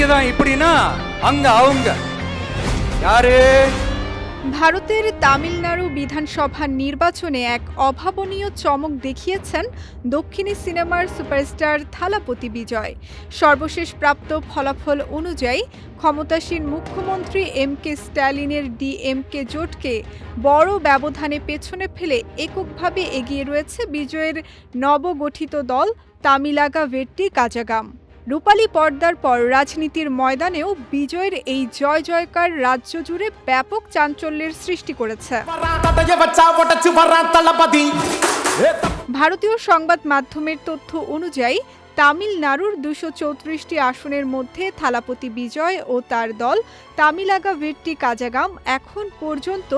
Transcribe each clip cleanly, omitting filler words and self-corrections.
தான் இப்படின்னா அங்க அவங்க யாரு? ভারতের তামিলনাড়ু বিধানসভা নির্বাচনে এক অভাবনীয় চমক দেখিয়েছেন দক্ষিণী সিনেমার সুপারস্টার থালাপতি বিজয়। সর্বশেষ প্রাপ্ত ফলাফল অনুযায়ী ক্ষমতাসীন মুখ্যমন্ত্রী এম.কে. স্ট্যালিনের ডিএমকে জোটকে বড় ব্যবধানে পেছনে ফেলে এককভাবে এগিয়ে রয়েছে বিজয়ের নবগঠিত দল তামিলাগা ভেট্টি কাজাগাম। রূপালী পর্দার পর রাজনীতির ময়দানেও বিজয়ের এই জয় জয়কার রাজ্য জুড়ে ব্যাপক চাঞ্চল্যের সৃষ্টি করেছে। ভারতীয় সংবাদ মাধ্যমের তথ্য অনুযায়ী তামিলনাড়ুর ২৩৪টি আসনের মধ্যে থালাপতি বিজয় ও তার দল তামিলাগা ভেট্টি কাজাগাম এখন পর্যন্ত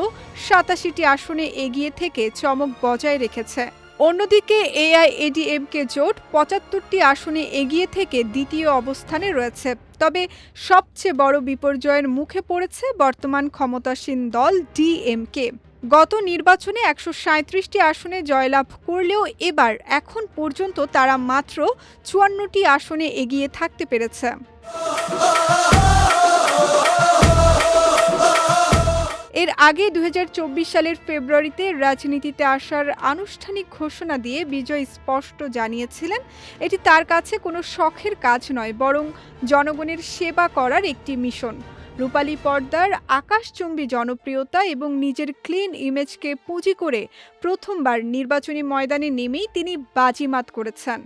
৮৭টি আসনে এগিয়ে থেকে চমক বজায় রেখেছে। অন্যদিকে এআইএডিএমকে জোট ৭৫টি আসনে এগিয়ে থেকে দ্বিতীয় অবস্থানে রয়েছে। তবে সবচেয়ে বড় বিপর্যয়ের মুখে পড়েছে বর্তমান ক্ষমতাসীন দল ডিএমকে। গত নির্বাচনে ১৩৭টি আসনে জয়লাভ করলেও এবার এখন পর্যন্ত তারা মাত্র ৫৪টি আসনে এগিয়ে থাকতে পেরেছে। এর আগে ২০২৪ সালের ফেব্রুয়ারিতে রাজনীতিতে আসার আনুষ্ঠানিক ঘোষণা দিয়ে বিজয় স্পষ্ট জানিয়েছিলেন এটি তার কাছে কোনো শখের কাজ নয়, বরং জনগণের সেবা করার একটি মিশন। রূপালী পর্দার আকাশচুম্বী জনপ্রিয়তা এবং নিজের ক্লিন ইমেজকে পুঁজি করে প্রথমবার নির্বাচনী ময়দানে নেমেই তিনি বাজিমাত করেছেন।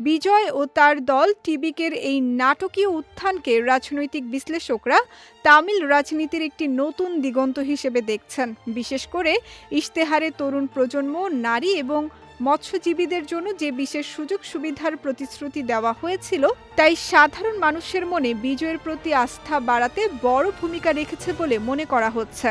বিজয় ও তার দল টিবিকের এই নাটকীয় উত্থানকে রাজনৈতিক বিশ্লেষকরা তামিল রাজনীতির একটি নতুন দিগন্ত হিসেবে দেখছেন। বিশেষ করে ইশতেহারে তরুণ প্রজন্ম, নারী এবং মৎস্যজীবীদের জন্য যে বিশেষ সুযোগ সুবিধার প্রতিশ্রুতি দেওয়া হয়েছিল তাই সাধারণ মানুষের মনে বিজয়ের প্রতি আস্থা বাড়াতে বড় ভূমিকা রেখেছে বলে মনে করা হচ্ছে।